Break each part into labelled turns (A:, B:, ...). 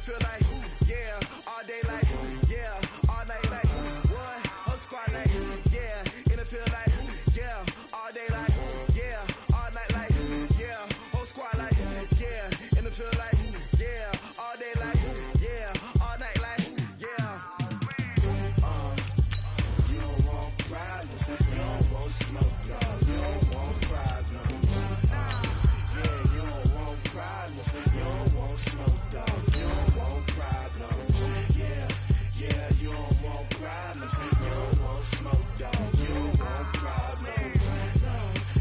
A: feel like, yeah, all day like, yeah, all night like, what? Whole squad like, yeah, in the feel like, yeah, all day like, yeah, all night like, yeah, whole squad like, yeah, in the feel like, yeah, all day like, yeah, all night like, yeah. You don't want problems, you don't want smoke, dog, you don't want problems. Yeah, you don't want problems, you don't want smoke, dog, you don't want problems. Yeah, you don't want problems, you don't want smoke, dog, you don't want problems. No,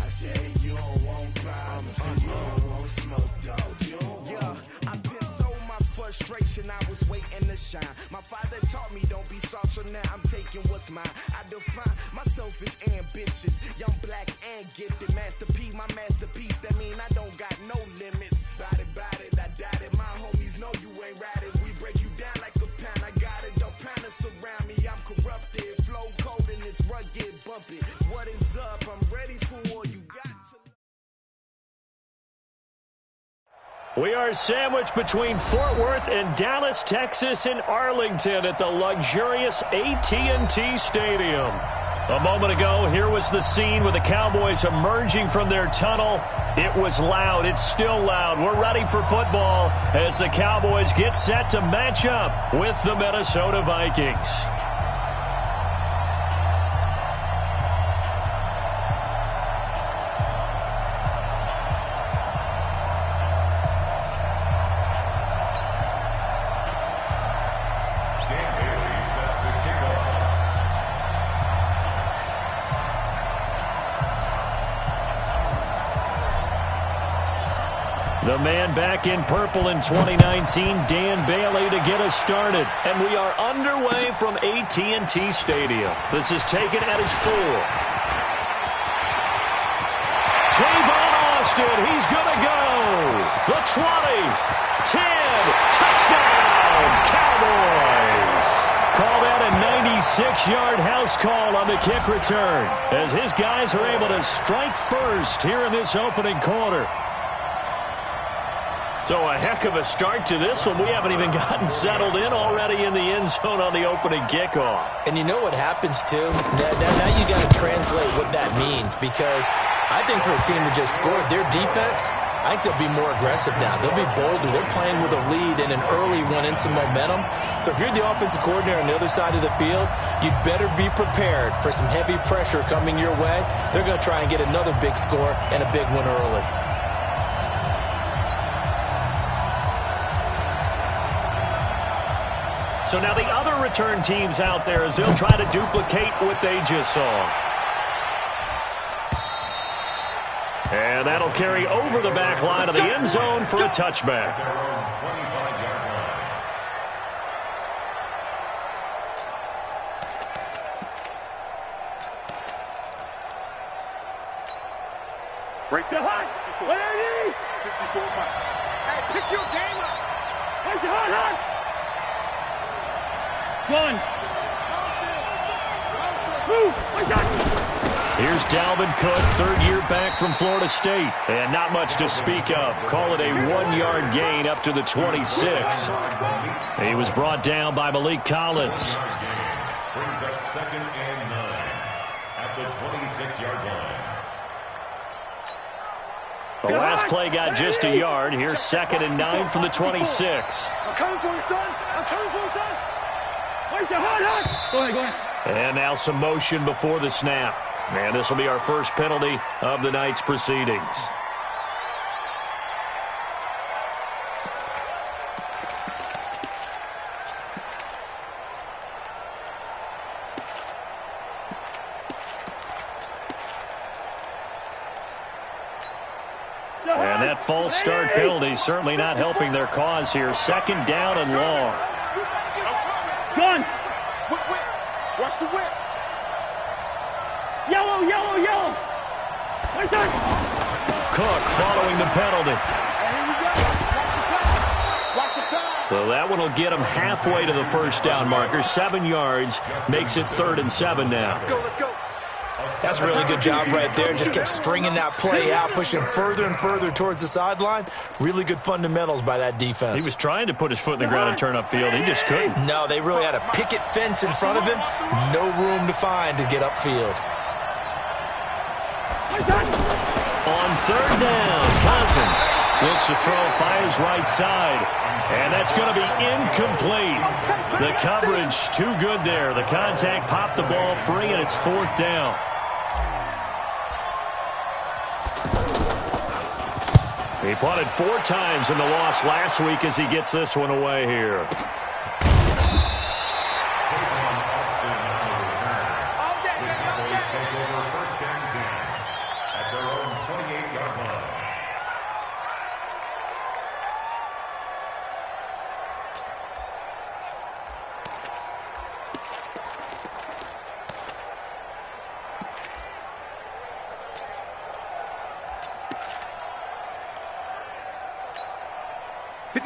A: I said you don't want problems, you don't want smoke, dog, you don't want. Yeah, I been so my frustration, I was waiting to shine. My father taught me don't be soft, so now I'm taking what's mine. I define myself as ambitious, young, black, and gifted. Master P, my masterpiece, that mean I don't got no limits. Bout it, I doubt it. My homies know you ain't ratted. We break you down like a pound. I got it, don't panic surround me. I'm corrupted, flow cold and it's rugged, bump it. What is up? I'm ready for all you got to.
B: We are sandwiched between Fort Worth and Dallas, Texas, in Arlington at the luxurious AT&T Stadium. A moment ago, here was the scene with the Cowboys emerging from their tunnel. It was loud. It's still loud. We're ready for football as the Cowboys get set to match up with the Minnesota Vikings. The man back in purple in 2019, Dan Bailey, to get us started. And we are underway from AT&T Stadium. This is taken at his 4. Tavon Austin, he's going to go. The 20, 10, touchdown, Cowboys. Call that a 96-yard house call on the kick return, as his guys are able to strike first here in this opening quarter. So a heck of a start to this one. We haven't even gotten settled in already in the end zone on the opening kickoff.
C: And you know what happens, too? Now you got to translate what that means, because I think for a team that just scored their defense, I think they'll be more aggressive now. They'll be bolder. They're playing with a lead and an early one and some momentum. So if you're the offensive coordinator on the other side of the field, you'd better be prepared for some heavy pressure coming your way. They're going to try and get another big score and a big one early.
B: So now the other return teams out there as they'll try to duplicate what they just saw. And that'll carry over the back line of the end zone for a touchback.
D: Break the hot. What are you? 54 miles. Hey, pick your game up. Break the hot. One.
B: Here's Dalvin Cook, third year back from Florida State. And not much to speak of. Call it a 1-yard gain up to the 26. He was brought down by Malik Collins.
E: Brings up 2nd and 9 at the 26-yard line.
B: The last play got just a yard. Here's 2nd and 9 from the 26.
D: I'm coming for you, son. I'm coming for you, son. Wait, hot. Go ahead.
B: And now some motion before the snap. And this will be our first penalty of the night's proceedings. And that false start penalty certainly not helping their cause here. 2nd down and long.
D: Gun. Watch the whip. Yellow. Wait there.
B: Cook following the penalty.
D: And here we go. Watch the pass.
B: So that one will get him halfway to the first down marker. 7 yards makes it 3rd and 7 now.
D: Let's go.
C: That's a really good job right there. Just kept stringing that play out, pushing further and further towards the sideline. Really good fundamentals by that defense.
B: He was trying to put his foot in the ground and turn upfield. He just couldn't.
C: No, they really had a picket fence in front of him. No room to find to get upfield.
B: On third down, Cousins looks to throw, fires right side, and that's going to be incomplete. The coverage too good there. The contact popped the ball free, and it's fourth down. He punted 4 times in the loss last week as he gets this one away here.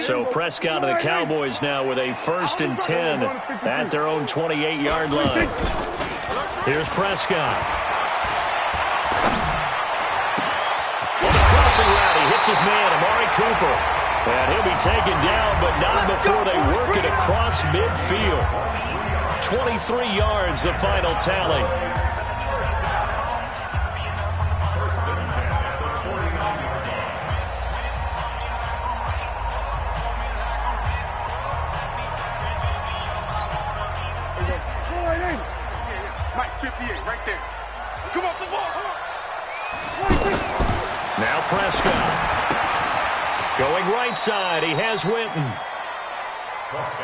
B: So Prescott of the Cowboys now with a 1st and 10 at their own 28-yard line. Here's Prescott. On a crossing route, he hits his man, Amari Cooper. And he'll be taken down, but not before they work it across midfield. 23 yards, the final tally. Now Prescott. Going right side, he has Witten.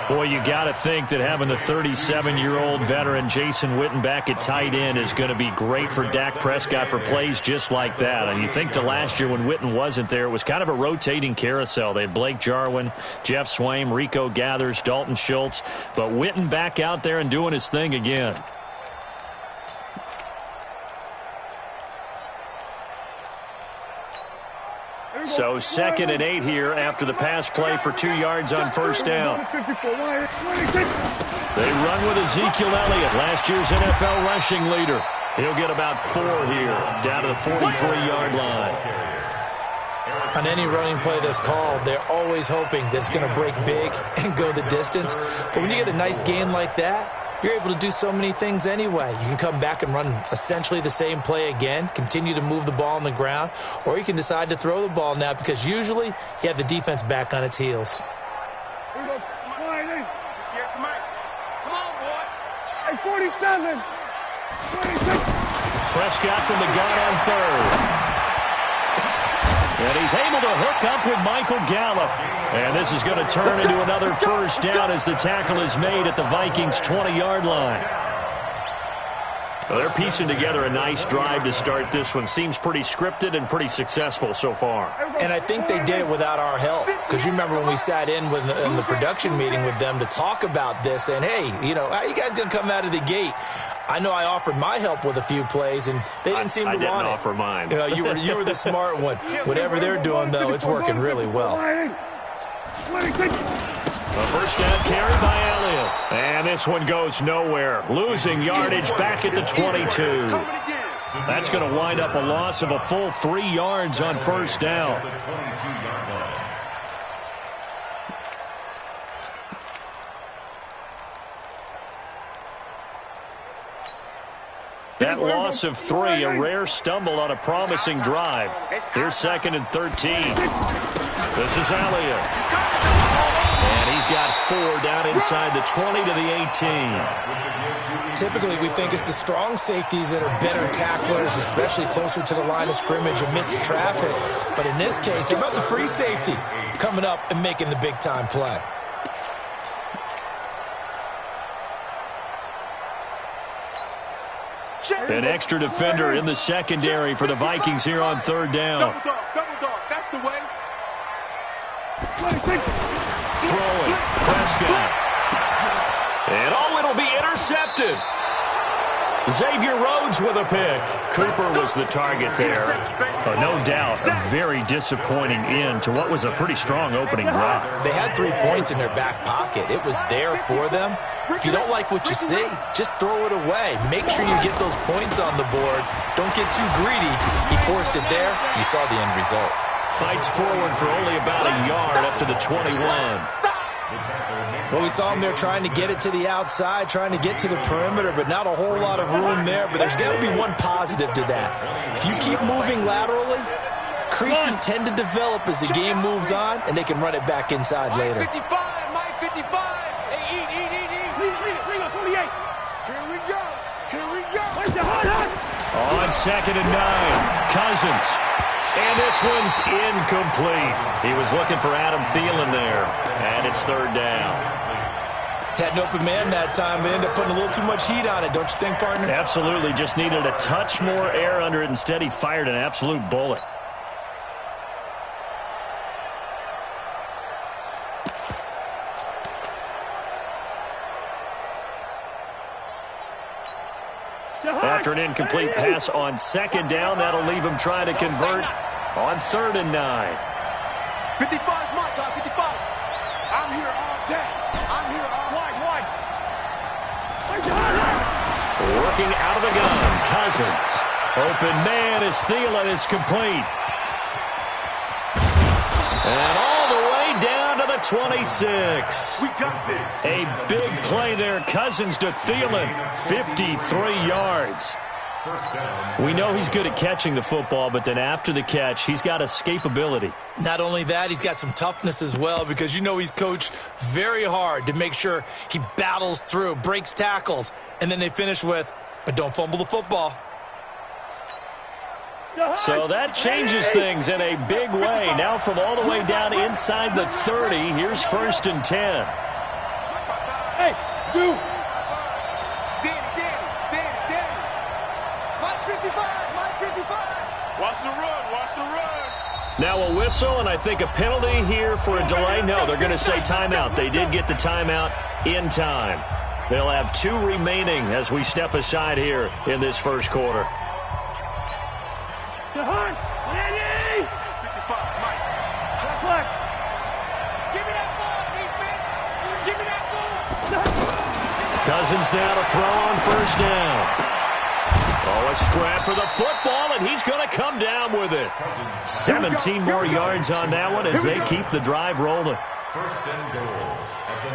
B: Boy, you got to think that having the 37-year-old veteran Jason Witten back at tight end is going to be great for Dak Prescott for plays just like that. And you think to last year when Witten wasn't there, it was kind of a rotating carousel. They had Blake Jarwin, Jeff Swaim, Rico Gathers, Dalton Schultz. But Witten back out there and doing his thing again. So 2nd and 8 here after the pass play for 2 yards on first down. They run with Ezekiel Elliott, last year's NFL rushing leader. He'll get about 4 here, down to the 43-yard line.
C: On any running play that's called, they're always hoping that it's going to break big and go the distance. But when you get a nice game like that, you're able to do so many things anyway. You can come back and run essentially the same play again, continue to move the ball on the ground, or you can decide to throw the ball now because usually you have the defense back on its heels.
D: Here we go. Come on, Mike. Come on, boy. Hey, 47. 26.
B: Prescott from the gun on third. And he's able to hook up with Michael Gallup. And this is going to turn into another first down as the tackle is made at the Vikings' 20-yard line. Well, they're piecing together a nice drive to start this one. Seems pretty scripted and pretty successful so far.
C: And I think they did it without our help. Because you remember when we sat in the production meeting with them to talk about this. And, hey, you know, how are you guys going to come out of the gate? I know I offered my help with a few plays, and they didn't seem to want it.
B: I didn't offer mine.
C: You know, you were the smart one. Whatever they're doing, though, it's working really well.
B: A first down carry by Elliott. And this one goes nowhere. Losing yardage back at the 22. That's going to wind up a loss of a full 3 yards on first down. That loss of 3, a rare stumble on a promising drive. Here's 2nd and 13. This is Elliott. And he's got 4 down inside the 20 to the 18.
C: Typically, we think it's the strong safeties that are better tacklers, especially closer to the line of scrimmage amidst traffic. But in this case, how about the free safety coming up and making the big-time play?
B: An extra defender in the secondary for the Vikings here on third down.
D: Double dog, that's the way.
B: Throwing, Prescott. And it'll be intercepted. Xavier Rhodes with a pick. Cooper was the target there. No doubt, a very disappointing end to what was a pretty strong opening drive.
C: They had 3 points in their back pocket. It was there for them. If you don't like what you see, just throw it away. Make sure you get those points on the board. Don't get too greedy. He forced it there. You saw the end result.
B: Fights forward for only about a yard up to the 21.
C: Well, we saw him there trying to get it to the outside, trying to get to the perimeter, but not a whole lot of room there. But there's got to be one positive to that. If you keep moving laterally, creases tend to develop as the game moves on, and they can run it back inside later.
D: Mike 55, Mike 55. Hey, eat. Bring up 48. Here we go.
B: On 2nd and 9, Cousins. And this one's incomplete. He was looking for Adam Thielen there, and it's 3rd down.
C: Had an open man that time, but ended up putting a little too much heat on it, don't you think, partner?
B: Absolutely. Just needed a touch more air under it. Instead, he fired an absolute bullet. After an incomplete pass on 2nd down, that'll leave him trying to convert on 3rd and 9.
D: 55's Mike, 55. I'm here all day. Wide.
B: Working out of the gun, Cousins. Open man is Thielen. It's complete. And all the way down to the 26.
D: We got this.
B: A big play there. Cousins to Thielen. 53 yards. We know he's good at catching the football, but then after the catch, he's got escapability.
C: Not only that, he's got some toughness as well, because you know he's coached very hard to make sure he battles through, breaks tackles, and then they finish with, but don't fumble the football.
B: So that changes things in a big way. Now from all the way down inside the 30, here's 1st and 10.
D: Hey, Sue. Danny. Mike 55. Watch the run.
B: Now a whistle, and I think a penalty here for a delay. No, they're going to say timeout. They did get the timeout in time. They'll have 2 remaining as we step aside here in this first quarter.
D: Danny! 55, Mike. Give me that ball, defense. Give me that ball.
B: Cousins now to throw on 1st down. Oh, a scrap for the football, and he's going to come down with it. 17 more yards on that one as they keep the drive rolling.
E: 1st and goal.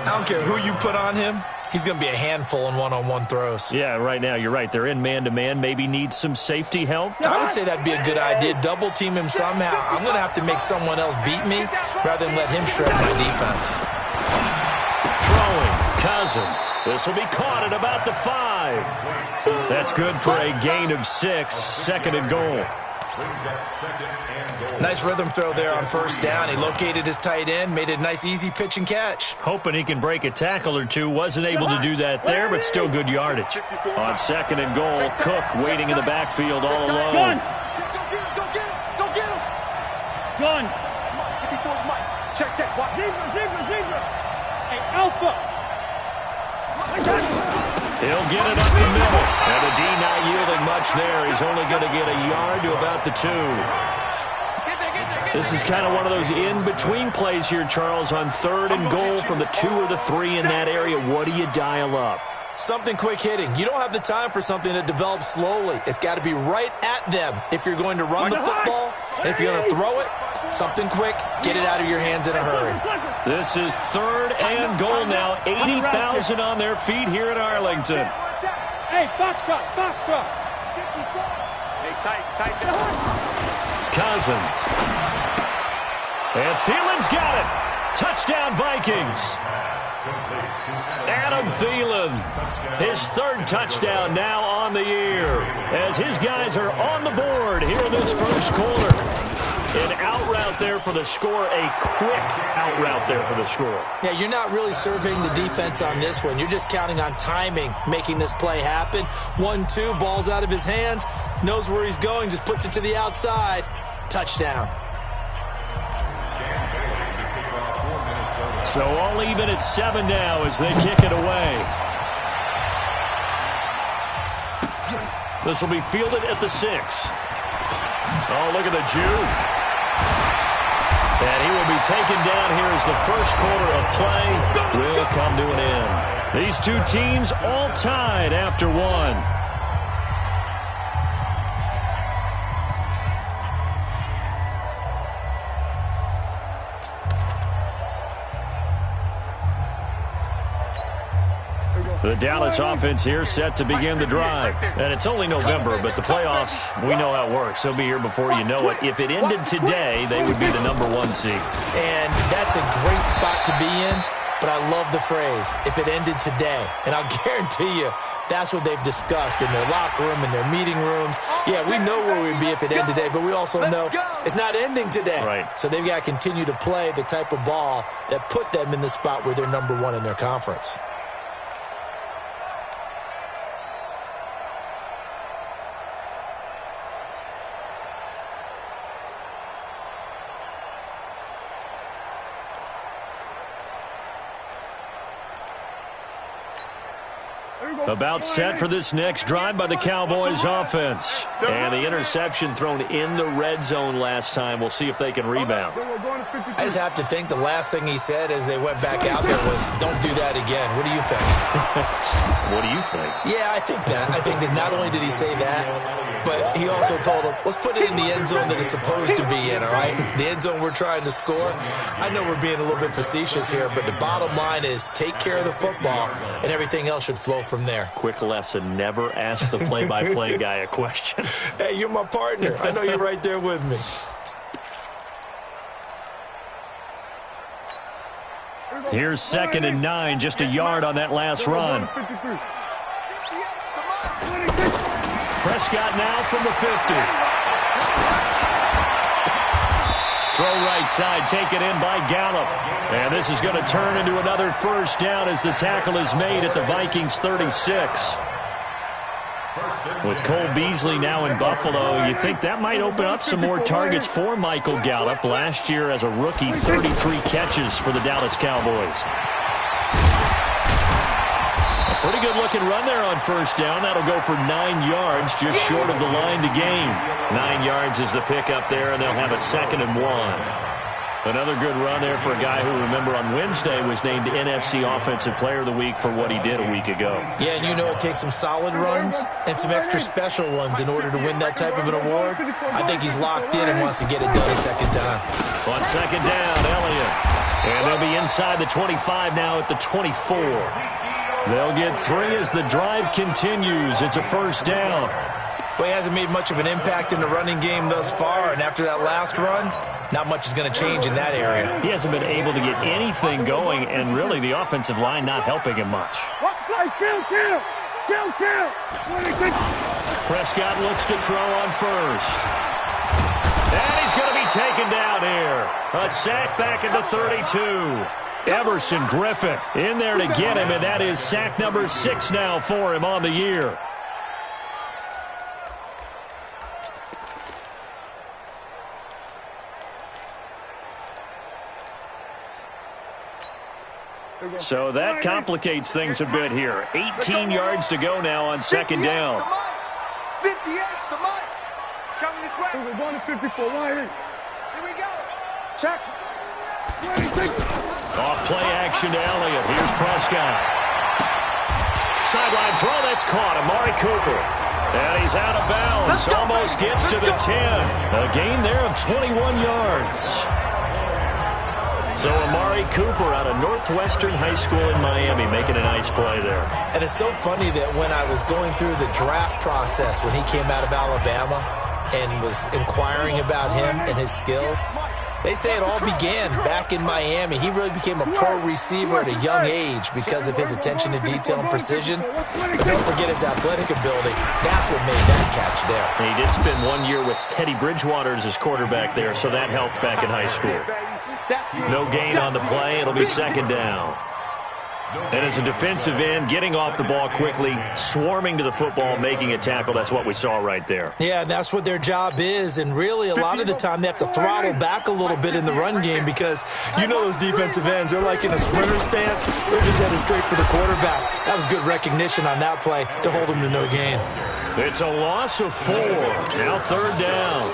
C: I don't care who you put on him. He's going to be a handful in one-on-one throws.
B: Yeah, right now, you're right. They're in man-to-man. Maybe need some safety help.
C: I would say that'd be a good idea. Double team him somehow. I'm going to have to make someone else beat me rather than let him shred my defense.
B: Throwing, Cousins. This will be caught at about the 5. That's good for a gain of 6. 2nd and goal.
C: Nice rhythm throw there on 1st down. He located his tight end, made a nice easy pitch and catch.
B: Hoping he can break a tackle or two. Wasn't able to do that there, but still good yardage. On 2nd and goal, Cook waiting in the backfield all alone.
D: Go get him. Gun. 54's Mike. Check. Watch. Zebra. Hey, Alpha.
B: He'll get it up the middle. And the D not yielding much there. He's only going to get a yard to about the 2. This is kind of one of those in-between plays here, Charles, on 3rd and goal from the 2 or the 3 in that area. What do you dial up?
C: Something quick hitting. You don't have the time for something that develops slowly. It's got to be right at them if you're going to run the football. And if you're going to throw it, something quick, get it out of your hands in a hurry.
B: This is 3rd and goal now. 80,000 on their feet here in Arlington.
D: Hey, Foxtrot. Hey, tight.
B: Cousins. And Thielen's got it. Touchdown, Vikings. Adam Thielen, his 3rd touchdown now on the year, as his guys are on the board here in this first quarter. An out route there for the score, a quick out route there for the score.
C: Yeah, you're not really surveying the defense on this one. You're just counting on timing, making this play happen. 1-2, ball's out of his hands, knows where he's going, just puts it to the outside. Touchdown.
B: So all even at 7 now as they kick it away. This will be fielded at the 6. Oh, look at the juke. And he will be taken down here as the first quarter of play will come to an end. These two teams all tied after one. The Dallas offense here set to begin the drive. And it's only November, but the playoffs, we know how it works. They'll be here before you know it. If it ended today, they would be the #1 seed.
C: And that's a great spot to be in, but I love the phrase, if it ended today. And I'll guarantee you, that's what they've discussed in their locker room, in their meeting rooms. Yeah, we know where we'd be if it ended today, but we also know it's not ending today.
B: Right.
C: So they've got to continue to play the type of ball that put them in the spot where they're #1 in their conference.
B: About set for this next drive by the Cowboys offense. And the interception thrown in the red zone last time. We'll see if they can rebound.
C: I just have to think the last thing he said as they went back out there was, don't do that again. What do you think?
B: What do you think?
C: Yeah, I think that. I think that not only did he say that, but he also told them, let's put it in the end zone that it's supposed to be in, all right? The end zone we're trying to score. I know we're being a little bit facetious here, but the bottom line is take care of the football, and everything else should flow from there.
B: Quick lesson, never ask the play-by-play guy a question.
C: Hey, you're my partner. I know you're right there with me.
B: Here's 2nd and 9, just a yard on that last run. Prescott now from the 50. Throw right side, taken in by Gallup. And this is going to turn into another first down as the tackle is made at the Vikings 36. With Cole Beasley now in Buffalo, you think that might open up some more targets for Michael Gallup. Last year as a rookie, 33 catches for the Dallas Cowboys. A pretty good-looking run there on first down. That'll go for 9 yards, just short of the line to gain. 9 yards is the pickup there, and they'll have a 2nd and 1. Another good run there for a guy who, remember, on Wednesday was named NFC Offensive Player of the Week for what he did a week ago.
C: Yeah, and you know it takes some solid runs and some extra special ones in order to win that type of an award. I think he's locked in and wants to get it done a second time.
B: On 2nd down, Elliott. And they'll be inside the 25 now at the 24. They'll get 3 as the drive continues. It's a first down.
C: Well, he hasn't made much of an impact in the running game thus far, and after that last run, not much is going to change in that area.
B: He hasn't been able to get anything going, and really the offensive line not helping him much. Prescott looks to throw on first. And he's going to be taken down here. A sack back at the 32. Everson Griffin in there to get him, and that is sack number 6 now for him on the year. So that complicates things a bit here. 18 yards to go now on 2nd down.
D: 58, the mic. It's coming this way. We're going to 54. Here we go. Check.
B: Off play action to Elliott. Here's Prescott. Sideline throw, that's caught. Amari Cooper. And he's out of bounds. Almost gets to the 10. A gain there of 21 yards. So Amari Cooper out of Northwestern High School in Miami making a nice play there.
C: And it's so funny that when I was going through the draft process when he came out of Alabama and was inquiring about him and his skills, they say it all began back in Miami. He really became a pro receiver at a young age because of his attention to detail and precision. But don't forget his athletic ability. That's what made that catch there.
B: He did spend 1 year with Teddy Bridgewater as his quarterback there, so that helped back in high school. No gain on the play. It'll be 2nd down. And as a defensive end, getting off the ball quickly, swarming to the football, making a tackle, that's what we saw right there.
C: Yeah, that's what their job is. And really, a lot of the time, they have to throttle back a little bit in the run game because you know those defensive ends, they're like in a sprinter stance. They're just headed straight for the quarterback. That was good recognition on that play to hold them to no gain.
B: It's a loss of 4. Now 3rd down.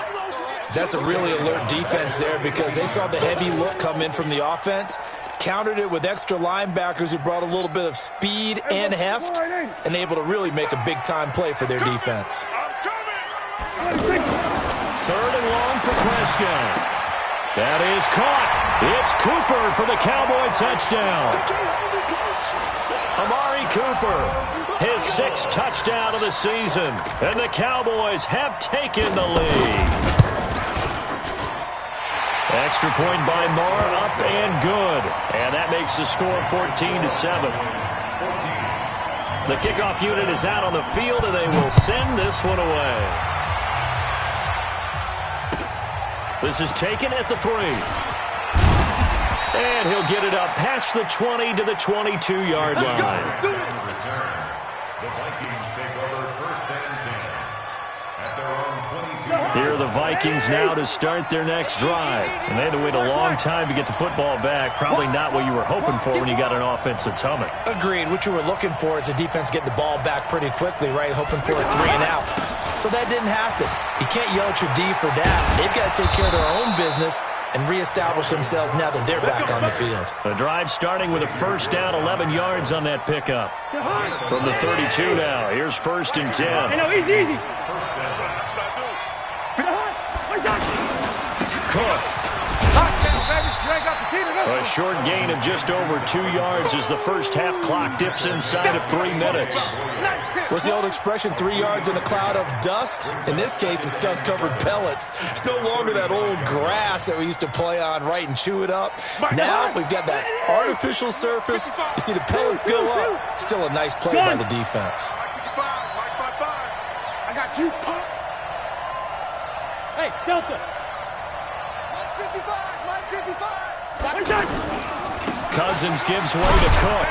C: That's a really alert defense there because they saw the heavy look come in from the offense, countered it with extra linebackers who brought a little bit of speed and heft, and able to really make a big-time play for their defense.
B: 3rd and long for Prescott. That is caught. It's Cooper for the Cowboy touchdown. Amari Cooper, his 6th touchdown of the season, and the Cowboys have taken the lead. Extra point by Marr, up and good. And that makes the score 14-7. The kickoff unit is out on the field, and they will send this one away. This is taken at the 3. And he'll get it up past the 20 to the 22-yard line.
E: The Vikings take over 1st and 10 at their own 22.
B: Here are the Vikings now to start their next drive. And they had to wait a long time to get the football back. Probably not what you were hoping for when you got an offense that's humming.
C: Agreed. What you were looking for is the defense getting the ball back pretty quickly, right? Hoping for a 3 and out. So that didn't happen. You can't yell at your D for that. They've got to take care of their own business and reestablish themselves now that they're back on the field.
B: The drive starting with a 1st down, 11 yards on that pickup. From the 32 now, here's 1st and 10.
D: Easy.
B: Cook.
D: Touchdown, baby. You ain't got the key to this
B: A
D: one.
B: short gain of just over 2 yards as the first half clock dips inside of 3 minutes.
C: What's the old expression, 3 yards in a cloud of dust? In this case, it's dust-covered pellets. It's no longer that old grass that we used to play on, right, and chew it up. Now we've got that artificial surface. You see the pellets go up. Still a nice play by the defense.
D: I got you, punk. Hey, Delta. Mike 55.
B: Cousins gives way to Cook.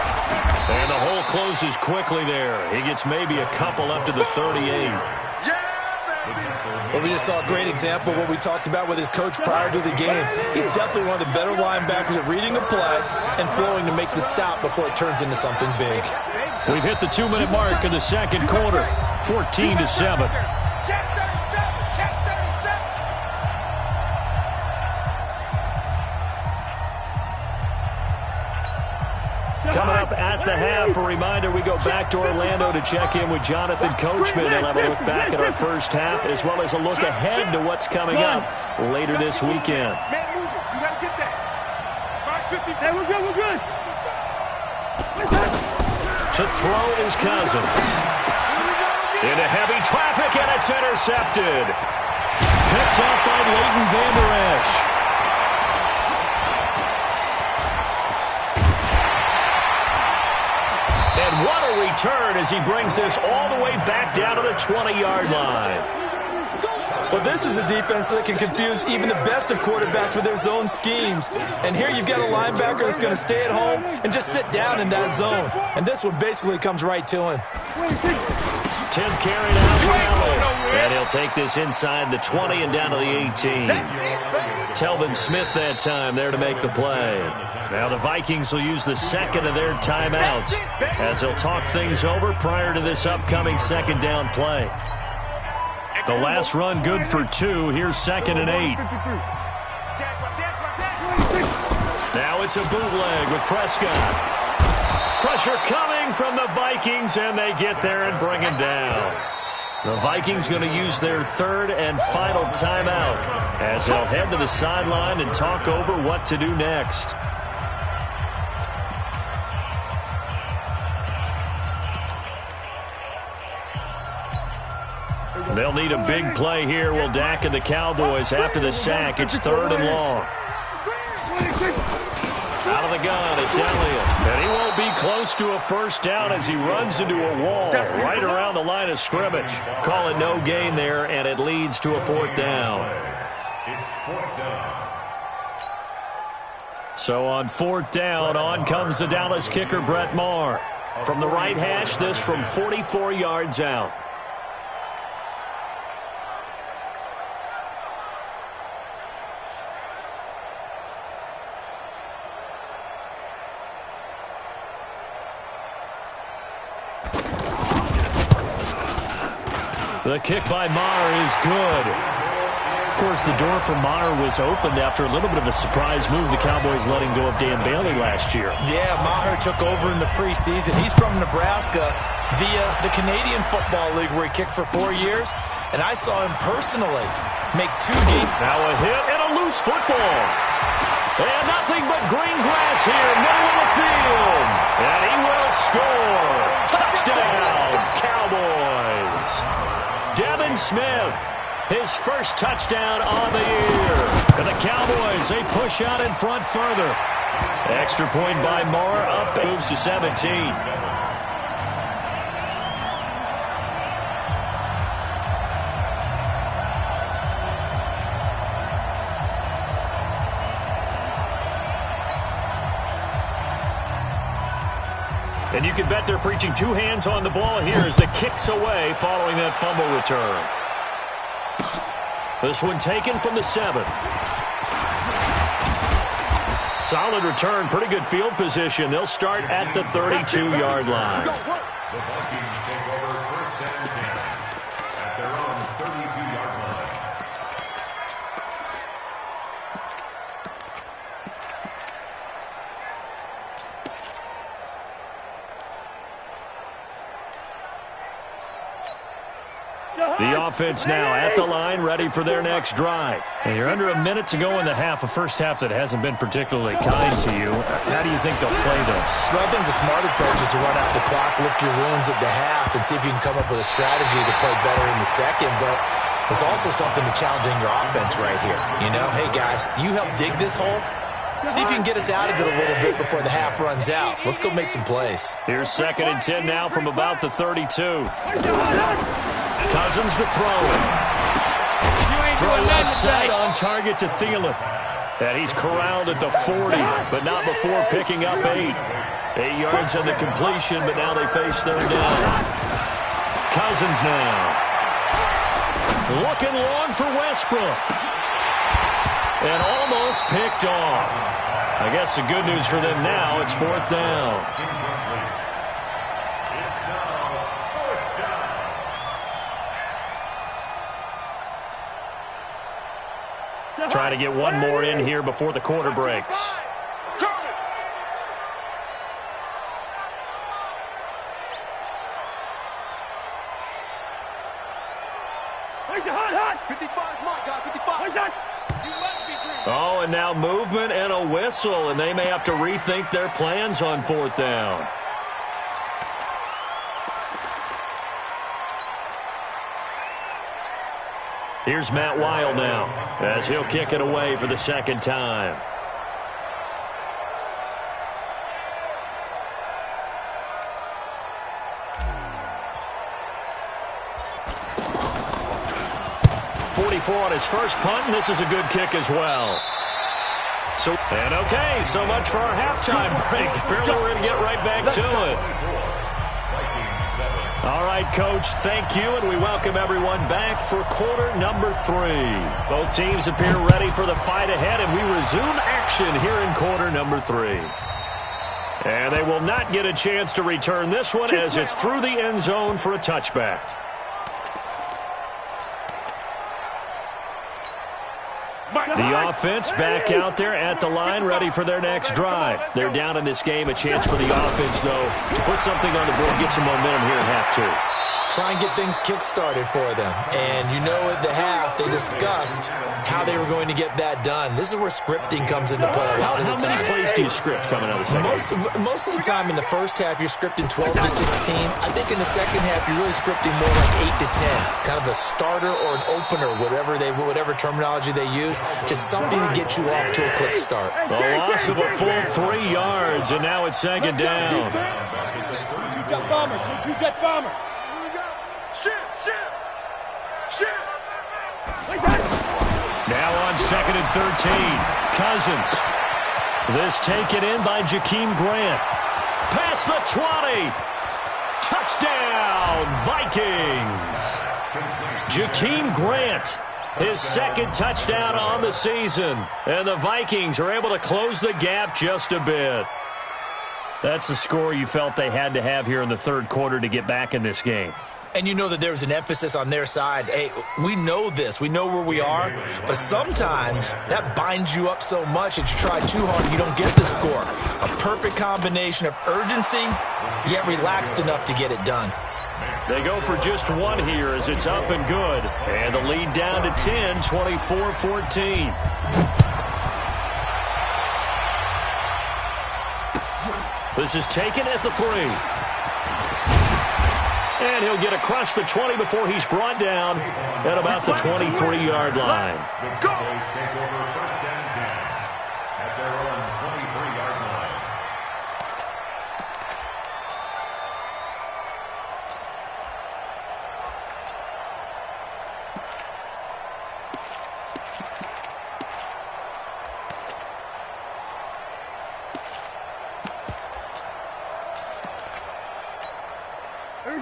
B: And the hole closes quickly there. He gets maybe a couple up to the 38.
C: Well, we just saw a great example of what we talked about with his coach prior to the game. He's definitely one of the better linebackers at reading a play and flowing to make the stop before it turns into something big.
B: We've hit the 2-minute mark in the 2nd quarter. 14-7. Coming up at the half, a reminder, we go back to Orlando to check in with Jonathan Coachman. He'll have a look back at our first half as well as a look ahead to what's coming up later this weekend.
D: Man, move it. You got to get that. 550. Hey, we're good.
B: To throw is Cousins. Into heavy traffic, and it's intercepted. Picked up by Leighton Vander Esch. And what a return as he brings this all the way back down to the 20-yard line.
C: Well, this is a defense that can confuse even the best of quarterbacks with their zone schemes. And here you've got a linebacker that's going to stay at home and just sit down in that zone. And this one basically comes right to him.
B: 10th carry now for Allen. And he'll take this inside the 20 and down to the 18. Telvin Smith that time there to make the play. Now the Vikings will use the 2nd of their timeouts as they'll talk things over prior to this upcoming 2nd down play. The last run good for 2. Here's 2nd and 8. Now it's a bootleg with Prescott. Pressure coming from the Vikings, and they get there and bring him down. The Vikings going to use their 3rd and final timeout as they'll head to the sideline and talk over what to do next. They'll need a big play here. Will Dak and the Cowboys after the sack. It's 3rd and long. Out of the gun, it's Elliott. And he won't be close to a 1st down as he runs into a wall right around the line of scrimmage. Call it no gain there, and it leads to a 4th down.
E: It's 4th down.
B: So on 4th down, on comes the Dallas kicker, Brett Maher. From the right hash, this from 44 yards out. The kick by Maher is good. Of course, the door for Maher was opened after a little bit of a surprise move. The Cowboys letting go of Dan Bailey last year.
C: Yeah, Maher took over in the preseason. He's from Nebraska via the Canadian Football League where he kicked for 4 years. And I saw him personally make 2 games.
B: Now a hit and a loose football. And nothing but green grass here, middle of the field. And he will score. Touchdown, Cowboys. Devin Smith, his first touchdown on the year. And the Cowboys, they push out in front further. Extra point by Maher, up, moves to 17. And you can bet they're preaching 2 hands on the ball here as the kick's away following that fumble return. This one taken from the 7. Solid return, pretty good field position. They'll start at the 32-yard line.
E: The Vikings take over 1st and 10 at their own 32-yard line.
B: The offense now at the line, ready for their next drive. And you're under a minute to go in the half, a first half that hasn't been particularly kind to you. How do you think they'll play this?
C: Well, I think the smart approach is to run out the clock, lick your wounds at the half, and see if you can come up with a strategy to play better in the second. But there's also something to challenging your offense right here. You know, hey, guys, you help dig this hole. See if you can get us out of it a little bit before the half runs out. Let's go make some plays.
B: Here's 2nd and 10 now from about the 32. Cousins to throw it. Throw left side on target to Thielen. And he's corralled at the 40, but not before picking up 8. 8 yards on the completion, but now they face 3rd down. Cousins now. Looking long for Westbrook. And almost picked off. I guess the good news for them now, it's 4th down. Trying to get one more in here before the quarter breaks. Oh, and now movement and a whistle, and they may have to rethink their plans on 4th down. Here's Matt Weil now as he'll kick it away for the 2nd time. On his first punt, and this is a good kick as well. So much for our halftime break. Apparently we're going to get right back to it. All right, Coach, thank you, and we welcome everyone back for quarter number 3. Both teams appear ready for the fight ahead, and we resume action here in quarter number 3. And they will not get a chance to return this one as it's through the end zone for a touchback. The offense back out there at the line, ready for their next drive. They're down in this game. A chance for the offense, though, to put something on the board, get some momentum here in half 2.
C: Try and get things kick-started for them. And you know at the half, they discussed how they were going to get that done. This is where scripting comes into play a lot of the time.
B: How many plays do you script coming out of the second?
C: Most of the time in the first half, you're scripting 12 to 16. I think in the second half, you're really scripting more like 8 to 10. Kind of a starter or an opener, whatever terminology they use. Just something to get you off to a quick start.
B: A loss of a full 3 yards, and now it's 2nd down.
D: Two-jet bombers. Two-jet bomber.
B: Now on 2nd and 13. Cousins This taken in by Jakeem Grant. Past the 20. Touchdown, Vikings. Jakeem Grant, his second touchdown on the season. And the Vikings are able to close the gap just a bit. That's a score you felt they had to have here in the third quarter to get back in this game.
C: And you know that there was an emphasis on their side. Hey, we know this. We know where we are. But sometimes that binds you up so much that you try too hard and you don't get the score. A perfect combination of urgency, yet relaxed enough to get it done.
B: They go for just one here as it's up and good. And the lead down to 10, 24-14. This is taken at the 3. And he'll get across the 20 before he's brought down at about the 23-yard line.
E: The Cowboys take over first and 10 at their own 23-yard line.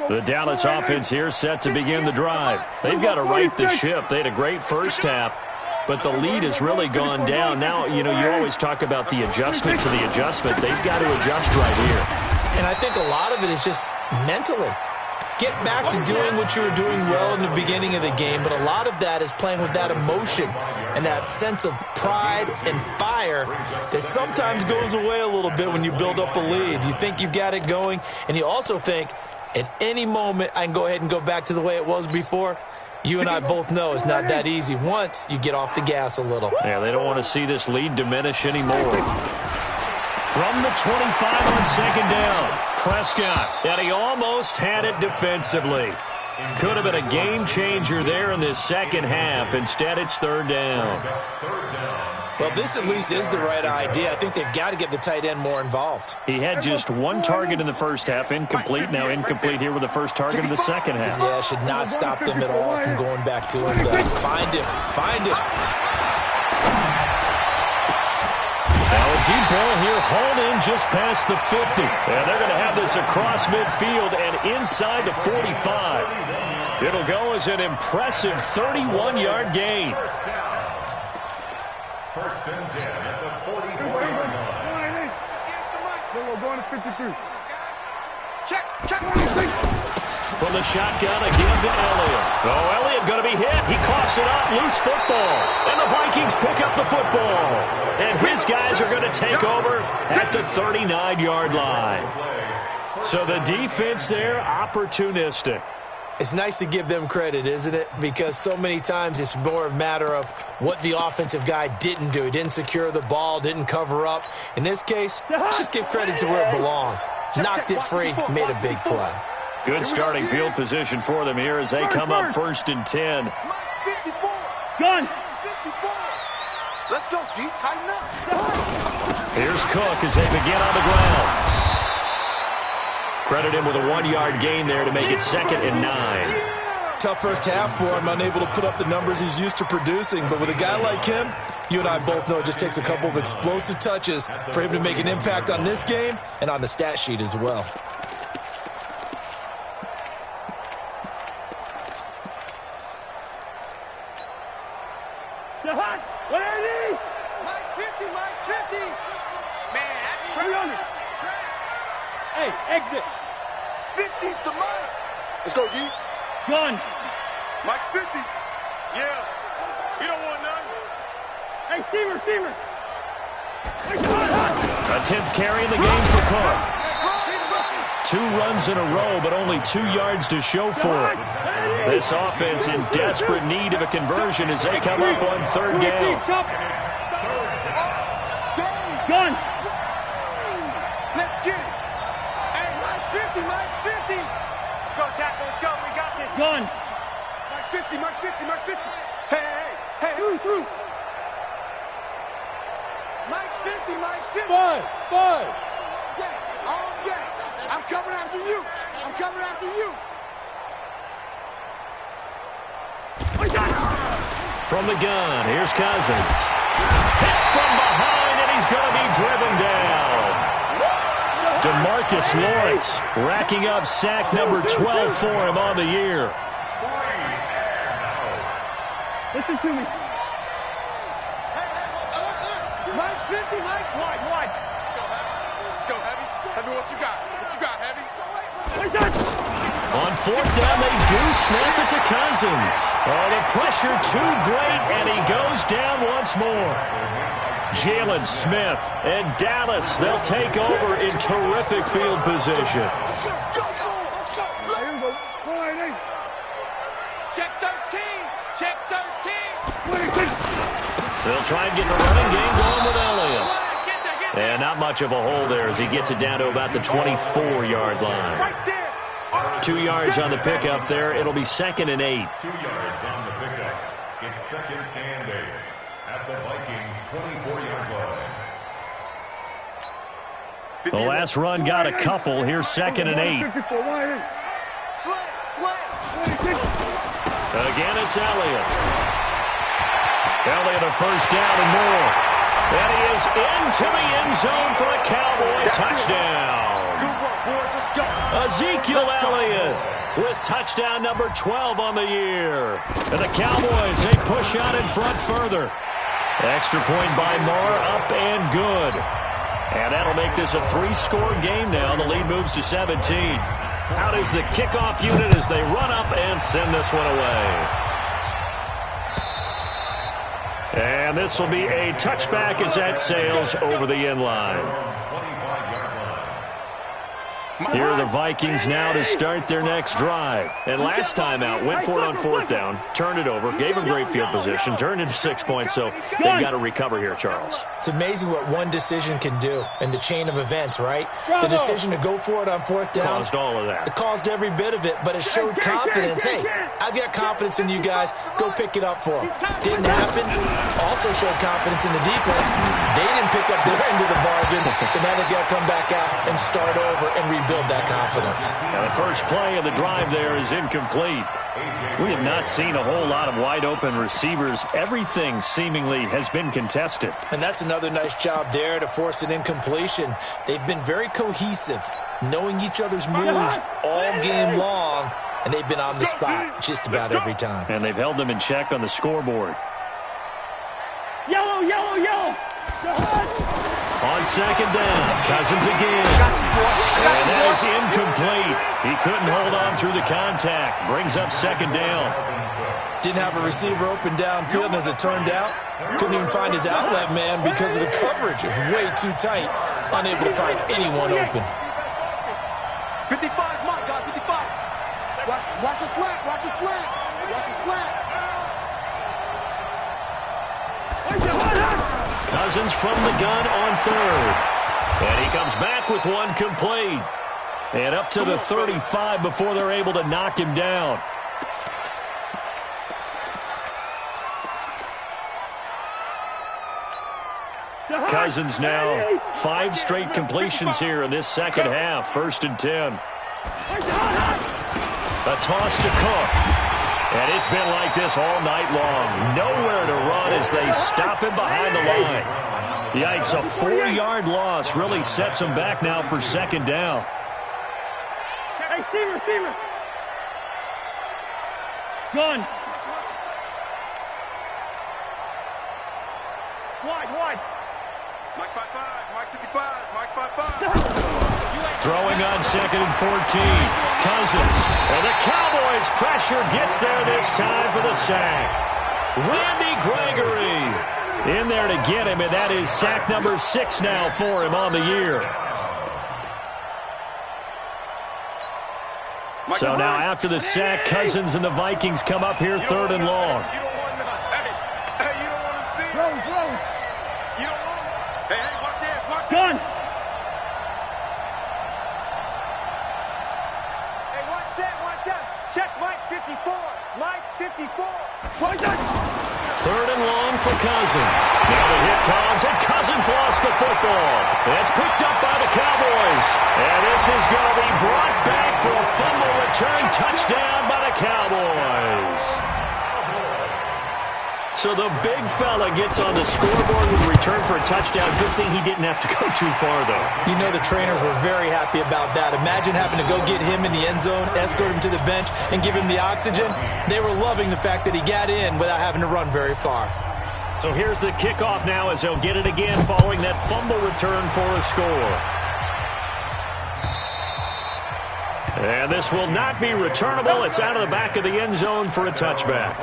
B: The Dallas offense here set to begin the drive. They've got to right the ship. They had a great first half, but the lead has really gone down. Now, you know, you always talk about the adjustment to the adjustment. They've got to adjust right here.
C: And I think a lot of it is just mentally. Get back to doing what you were doing well in the beginning of the game, but a lot of that is playing with that emotion and that sense of pride and fire that sometimes goes away a little bit when you build up a lead. You think you've got it going, and you also think, at any moment, I can go ahead and go back to the way it was before. You and I both know it's not that easy once you get off the gas a little.
B: Yeah, they don't want to see this lead diminish anymore. From the 25 on second down, Prescott, and he almost had it defensively. Could have been a game changer there in this second half. Instead, it's third down.
C: Well, this at least is the right idea. I think they've got to get the tight end more involved.
B: He had just one target in the first half, incomplete. Now incomplete here with the first target of the second half.
C: Yeah, should not stop them at all from going back to him. Find him. Find him.
B: Now a deep ball here, hauled in just past the 50. And they're going to have this across midfield and inside the 45. It'll go as an impressive 31-yard gain.
E: First and 10 at the 44-yard line.
D: We're going to 53. Check.
B: From the shotgun again to Elliott. Oh, Elliott going to be hit. He coughs it up. Loose football. And the Vikings pick up the football. And his guys are going to take over at the 39-yard line. So the defense there, opportunistic.
C: It's nice to give them credit, isn't it? Because so many times it's more a matter of what the offensive guy didn't do. He didn't secure the ball, didn't cover up. In this case, let's just give credit to where it belongs. Knocked it free, made a big play.
B: Good starting field position for them here as they come up first and 10.
D: Gun.
F: 54. Let's go, D. Tighten up.
B: Here's Cook as they begin on the ground. Credit him with a 1-yard gain there to make it 2nd and 9.
C: Tough first half for him, unable to put up the numbers he's used to producing. But with a guy like him, you and I both know it just takes a couple of explosive touches for him to make an impact on this game and on the stat sheet as well.
D: What are these?
F: Mike 50, Mike 50. Man, that's trash.
D: Hey, exit.
F: 50's the Mike. Let's go, G.
D: Gun.
F: Mike 50. Yeah. You don't want none.
D: Hey, Steamer.
B: A 10th carry in the game for Cook. 2 runs in a row, but only 2 yards to show for it. This offense in desperate need of a conversion as they come up on third down.
D: Gun.
F: Let's get it. Hey, Mike's 50, Mike's 50.
D: Let's go, tackle. Let's go. We got this. Gun.
F: Mike's 50, Mike's 50, Mike's 50. Hey.
D: Through.
F: Mike's 50, Mike's 50.
D: Buzz.
F: Get it. All day. I'm coming after you.
B: From the gun, here's Cousins. Hit from behind, and he's going to be driven down. DeMarcus Lawrence racking up sack number 12 for him on the year.
F: Listen to me. Mike's 50, Mike's wide.
D: Let's go, Heavy. Heavy, what you got? What you got, Heavy?
B: On fourth down, they do snap it to Cousins. Oh, the pressure too great, and he goes down once more. Jalen Smith and Dallas, they'll take over in terrific field position.
F: Check 13. Check 13.
B: They'll try and get the running game going with Elliott. And not much of a hole there as he gets it down to about the 24-yard line.
F: Right there.
B: 2 yards on the pickup there. It'll be 2nd and 8.
E: 2 yards on the pickup. It's 2nd and 8 at the Vikings' 24-yard line.
B: The last run got a couple. Here's 2nd and 8. Again, it's Elliott. Elliott a first down and more. And he is into the end zone for a Cowboy touchdown. Ezekiel Elliott with touchdown number 12 on the year. And the Cowboys, they push out in front further. Extra point by Moore, up and good. And that'll make this a 3-score game now. The lead moves to 17. Out is the kickoff unit as they run up and send this one away. And this will be a touchback as that sails over the end line. Here are the Vikings now to start their next drive. And last time out, went for it on fourth down, turned it over, gave them great field position, turned into 6 points, so they've got to recover here, Charles.
C: It's amazing what one decision can do in the chain of events, right? The decision to go for it on fourth down.
B: Caused all of that.
C: It caused every bit of it, but it showed confidence. Hey, I've got confidence in you guys. Go pick it up for them. Didn't happen. Also showed confidence in the defense. They didn't pick up their end of the bargain, so now they've got to come back out and start over and rebuild that confidence.
B: Now the first play of the drive there is incomplete. We have not seen a whole lot of wide open receivers. Everything seemingly has been contested.
C: And that's another nice job there to force an incompletion. They've been very cohesive, knowing each other's moves all game long, and they've been on the spot just about every time.
B: And they've held them in check on the scoreboard.
F: Yellow, yellow, yellow.
B: On second down, Cousins again. And that is incomplete. He couldn't hold on through the contact. Brings up second down.
C: Didn't have a receiver open downfield, and as it turned out, couldn't even find his outlet man because of the coverage. It was way too tight, unable to find anyone open.
F: 55, my God, 55. Watch a slant, watch a slant. Watch a slant.
B: Cousins from the gun on third. And he comes back with one complete. And up to the 35 before they're able to knock him down. Cousins now 5 straight completions here in this second half. 1st and 10. A toss to Cook. And it's been like this all night long. Nowhere to run as they stop him behind the line. Yikes, a 4-yard loss really sets him back now for second down.
F: Hey, Steamer. Gun. Wide.
D: Mike 5-5, Mike 55, Mike 5-5.
B: Throwing on 2nd and 14. Cousins. And the Cowboys pressure gets there this time for the sack. Randy Gregory in there to get him, and that is sack number 6 now for him on the year. So now after the sack, Cousins and the Vikings come up here 3rd and long.
D: You don't want to see. You don't want to. Hey, watch it, watch it.
F: Gun. Check Mike 54. Mike 54.
B: 3rd and long for Cousins. Now the hit comes, and Cousins lost the football. It's picked up by the Cowboys. And this is going to be brought back for a fumble return touchdown by the Cowboys. So the big fella gets on the scoreboard with a return for a touchdown. Good thing he didn't have to go too far, though.
C: You know the trainers were very happy about that. Imagine having to go get him in the end zone, escort him to the bench, and give him the oxygen. They were loving the fact that he got in without having to run very far.
B: So here's the kickoff now as they'll get it again following that fumble return for a score. And this will not be returnable. It's out of the back of the end zone for a touchback.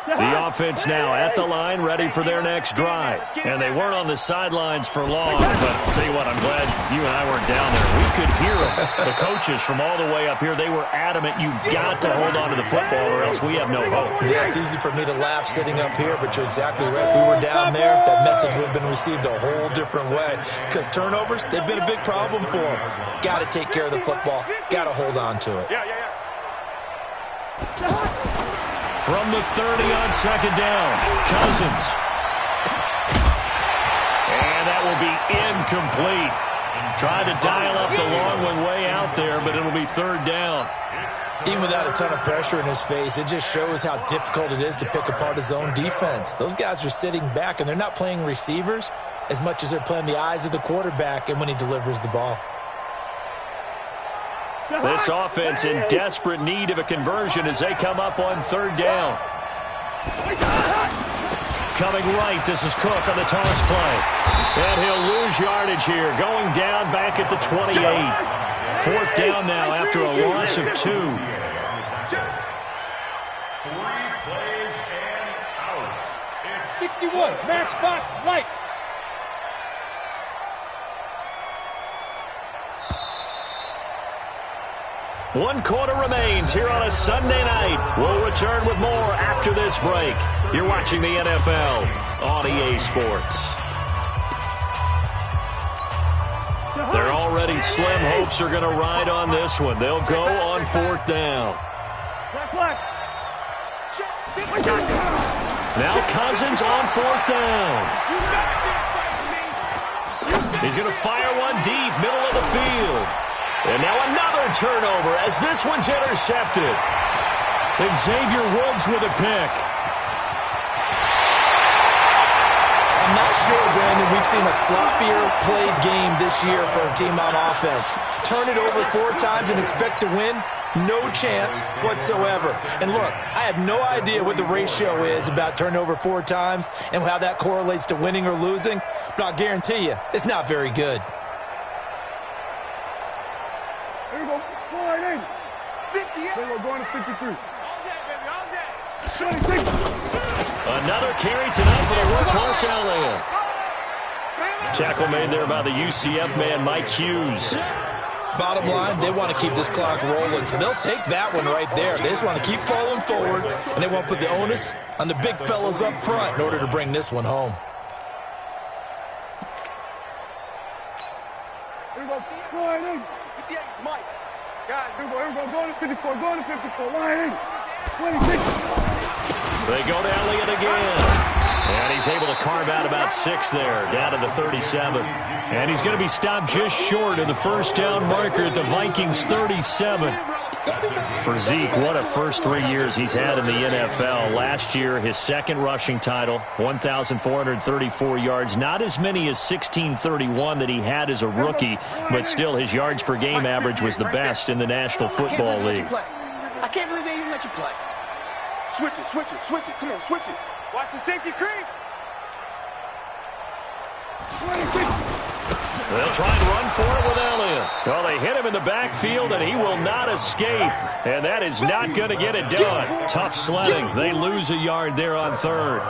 B: The offense now at the line, ready for their next drive. And they weren't on the sidelines for long, but I'll tell you what, I'm glad you and I weren't down there. We could hear them. The coaches from all the way up here, they were adamant, you've got to hold on to the football or else we have no hope.
C: Yeah, it's easy for me to laugh sitting up here, but you're exactly right. If we were down there, that message would have been received a whole different way. Because turnovers, they've been a big problem for them. Got to take care of the football. Got to hold on to it.
B: From the 30 on second down, Cousins. And that will be incomplete. Tried to dial up the long one way out there, but it'll be third down.
C: Even without a ton of pressure in his face, it just shows how difficult it is to pick apart his own defense. Those guys are sitting back, and they're not playing receivers as much as they're playing the eyes of the quarterback and when he delivers the ball.
B: This offense in desperate need of a conversion as they come up on third down. Coming right, this is Cook on the toss play. And he'll lose yardage here, going down back at the 28. Fourth down now after a loss of 2.
E: 3 plays and out. It's
F: 61, Matchbox Lights.
B: One quarter remains here on a Sunday night. We'll return with more after this break. You're watching the NFL on EA Sports. They're already slim hopes are going to ride on this one. They'll go on fourth down. Now Cousins on fourth down. He's going to fire one deep, middle of the field. And now another turnover as this one's intercepted. And Xavier Woods with a pick.
C: I'm not sure, Brandon, we've seen a sloppier played game this year for a team on offense. Turn it over 4 times and expect to win? No chance whatsoever. And look, I have no idea what the ratio is about turnover 4 times and how that correlates to winning or losing, but I'll guarantee you it's not very good.
F: Here we go. Slide in. 58. Here we go. Going to 53. All that, baby. All that. 26.
B: Another carry tonight for the workhorse Elliott. Tackle made there by the UCF man, Mike Hughes.
C: Bottom line, they want to keep this clock rolling, so they'll take that one right there. They just want to keep falling forward, and they want to put the onus on the big fellas up front in order to bring this one home.
F: Here we go. Slide in. 58, Mike. Guys, here we go. Here we go. Going to 54. Going to 54. Line in. 26.
B: They go to Elliott again. And he's able to carve out about 6 there, down to the 37. And he's going to be stopped just short of the first down marker at the Vikings 37. For Zeke, what a first 3 years he's had in the NFL. Last year, his second rushing title, 1,434 yards. Not as many as 1,631 that he had as a rookie, but still his yards per game average was the best in the National Football League.
F: I can't believe they even let you play. Switch it, switch it, switch it. Come on, switch it. Watch the safety creep. 26.
B: They'll try and run for it with Elliott. Well, they hit him in the backfield, and he will not escape. And that is not going to get it done. Tough sledding. They lose a yard there on third.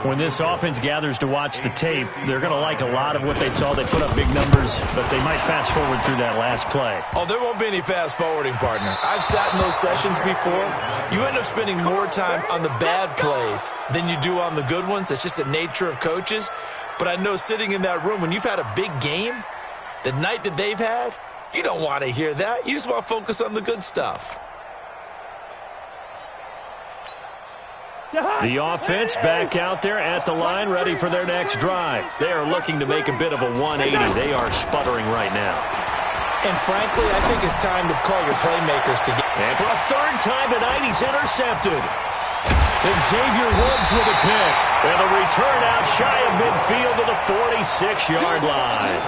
B: When this offense gathers to watch the tape, they're going to like a lot of what they saw. They put up big numbers, but they might fast forward through that last play.
C: Oh, there won't be any fast forwarding, partner. I've sat in those sessions before. You end up spending more time on the bad plays than you do on the good ones. That's just the nature of coaches. But I know sitting in that room, when you've had a big game, the night that they've had, you don't want to hear that. You just want to focus on the good stuff.
B: The offense back out there at the line, ready for their next drive. They are looking to make a bit of a 180. They are sputtering right now.
C: And frankly, I think it's time to call your playmakers to get.
B: And for a third time tonight, he's intercepted. And Xavier Woods with a pick. And a return out shy of midfield to the 46-yard line.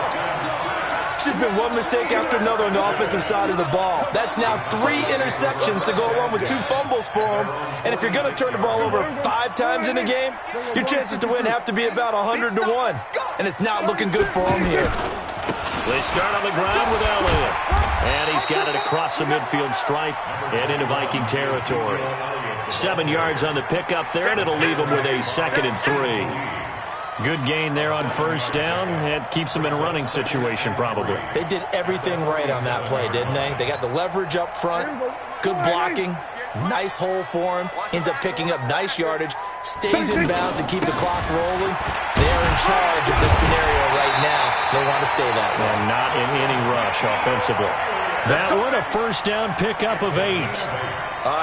C: It's just been one mistake after another on the offensive side of the ball. That's now 3 interceptions to go along with 2 fumbles for him. And if you're going to turn the ball over 5 times in a game, your chances to win have to be about 100 to 1. And it's not looking good for him here.
B: They start on the ground with Elliott. And he's got it across the midfield stripe and into Viking territory. 7 yards on the pickup there, and it'll leave him with a 2nd and 3. Good gain there on first down. It keeps them in a running situation, probably.
C: They did everything right on that play, didn't they? They got the leverage up front, good blocking, nice hole for him, ends up picking up nice yardage, stays in bounds and keep the clock rolling. They are in charge of this scenario right now. They want to stay that way.
B: And not in any rush offensively. That one, a first down pickup of 8.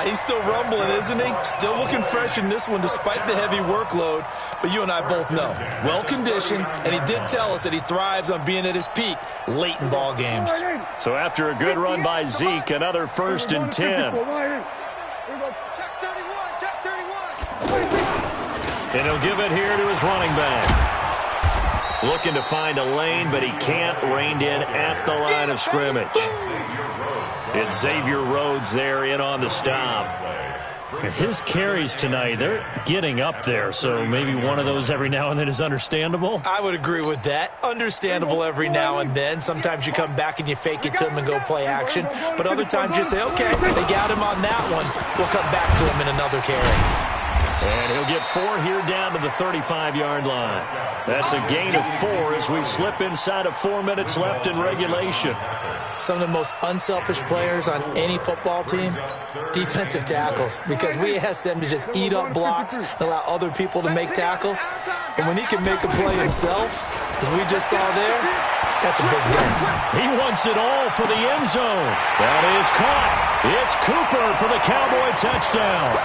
C: He's still rumbling, isn't he? Still looking fresh in this one despite the heavy workload. But you and I both know, well-conditioned, and he did tell us that he thrives on being at his peak late in ball games.
B: So after a good run by Zeke, another 1st and 10. And he'll give it here to his running back. Looking to find a lane, but he can't. Reined in at the line of scrimmage. It's Xavier Rhodes there in on the stop. His carries tonight, they're getting up there, so maybe one of those every now and then is understandable.
C: I would agree with that. Understandable every now and then. Sometimes you come back and you fake it to him and go play action. But other times you say, okay, they got him on that one. We'll come back to him in another carry.
B: And he'll get 4 here down to the 35-yard line. That's a gain of 4 as we slip inside of 4 minutes left in regulation.
C: Some of the most unselfish players on any football team, defensive tackles, because we ask them to just eat up blocks and allow other people to make tackles. And when he can make a play himself, as we just saw there, that's a big day.
B: He wants it all for the end zone. That is caught. It's Cooper for the Cowboy touchdown.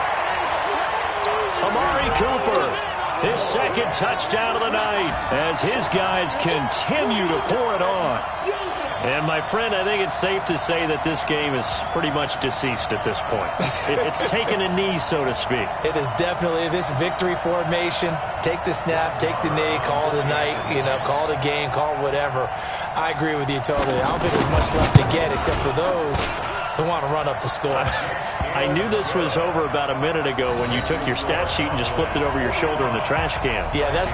B: Amari Cooper, his 2nd touchdown of the night as his guys continue to pour it on. And, my friend, I think it's safe to say that this game is pretty much deceased at this point. It's taken a knee, so to speak.
C: It is definitely this victory formation. Take the snap, take the knee, call it a night, call it a game, call it whatever. I agree with you totally. I don't think there's much left to get except for those who want to run up the score.
B: I knew this was over about a minute ago when you took your stat sheet and just flipped it over your shoulder in the trash can.
C: Yeah, that's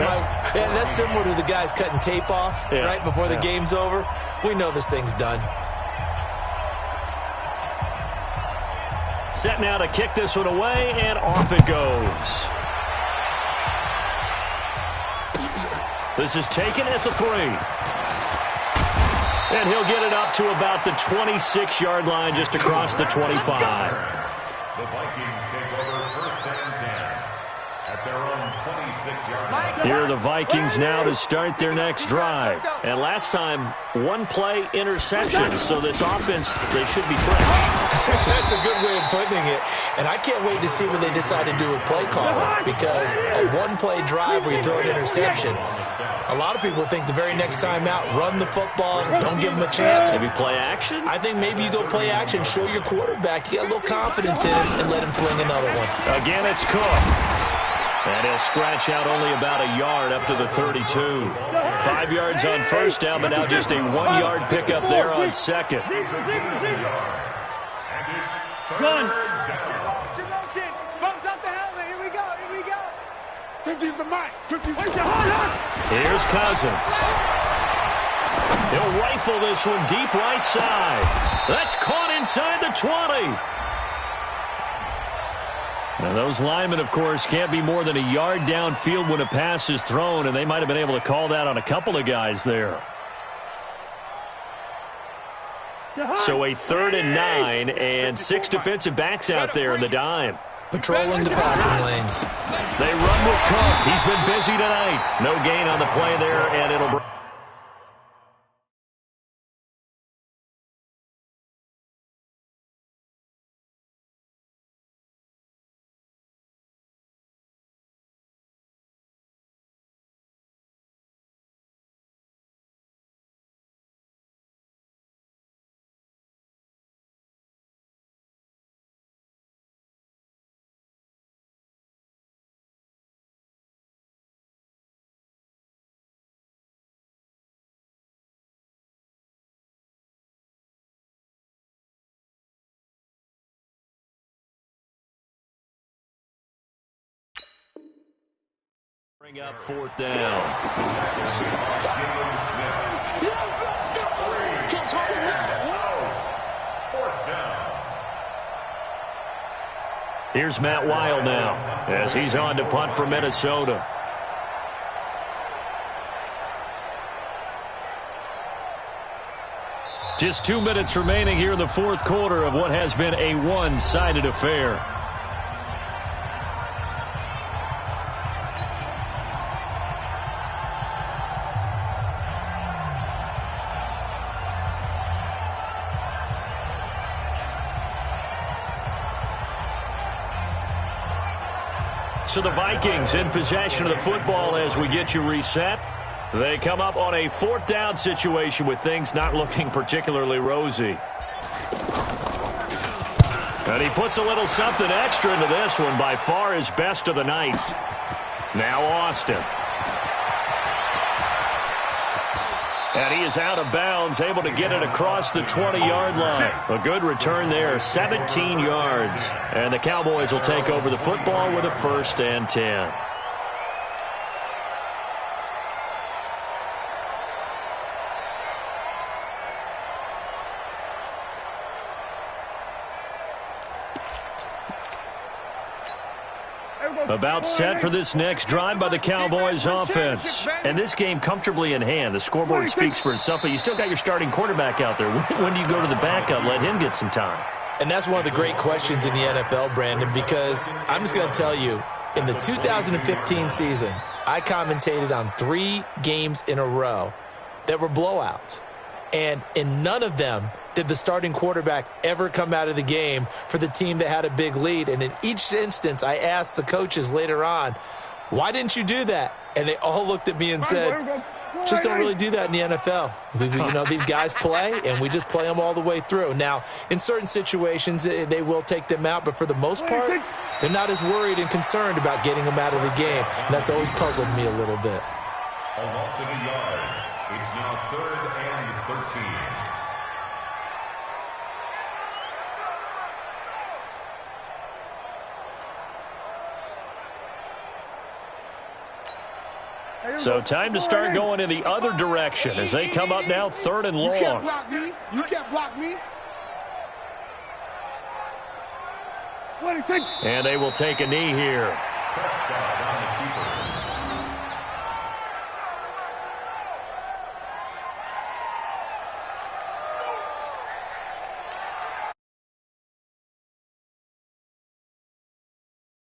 C: similar to the guys cutting tape off right before the game's over. We know this thing's done.
B: Set now to kick this one away, and off it goes. This is taken at the 3. And he'll get it up to about the 26-yard line just across the 25.
E: The Vikings take over 1st and 10 at their own 26-yard line.
B: Here are the Vikings now to start their next drive. And last time, 1-play interception, so this offense, they should be fresh.
C: That's a good way of putting it. And I can't wait to see what they decide to do with play calling, because a 1-play drive where you throw an interception, a lot of people think the very next time out, run the football, don't give them a chance.
B: Maybe play action?
C: I think maybe you go play action, show your quarterback you got a little confidence in him, and let him fling another one.
B: Again, it's Cook. And he'll scratch out only about a yard up to the 32. 5 yards on first down, but now just a 1-yard pickup there on 2nd.
F: Gun. Bumps up the helmet. Here we go. 50's the mic. 50's the
B: Here's Cousins. He'll rifle this one deep right side. That's caught inside the 20. Now, those linemen, of course, can't be more than a yard downfield when a pass is thrown, and they might have been able to call that on a couple of guys there. So a 3rd and 9, and 6 defensive backs out there in the dime.
C: Patrolling the passing lanes.
B: They run with Cook. He's been busy tonight. No gain on the play there, and it'll... Bring up 4th down. Here's Matt Weil now as he's on to punt for Minnesota. Just 2 minutes remaining here in the 4th quarter of what has been a one-sided affair. So the Vikings in possession of the football as we get you reset. They come up on a 4th down situation with things not looking particularly rosy. And he puts a little something extra into this one, by far his best of the night. Now Austin. And he is out of bounds, able to get it across the 20-yard line. A good return there, 17 yards. And the Cowboys will take over the football with a 1st and 10. About set for this next drive by the Cowboys offense. And this game comfortably in hand. The scoreboard speaks for itself, but you still got your starting quarterback out there. When do you go to the backup, let him get some time?
C: And that's one of the great questions in the NFL, Brandon, because I'm just going to tell you, in the 2015 season, I commentated on 3 games in a row that were blowouts. And in none of them did the starting quarterback ever come out of the game for the team that had a big lead. And in each instance, I asked the coaches later on, why didn't you do that? And they all looked at me and said, just don't really do that in the NFL. You know, these guys play, and we just play them all the way through. Now, in certain situations, they will take them out, but for the most part, they're not as worried and concerned about getting them out of the game. And that's always puzzled me a little bit.
E: A loss of a yard. It's now 3rd and 13.
B: So time to start going in the other direction as they come up now 3rd and long.
F: You can't block me. You can't block me.
B: And they will take a knee here.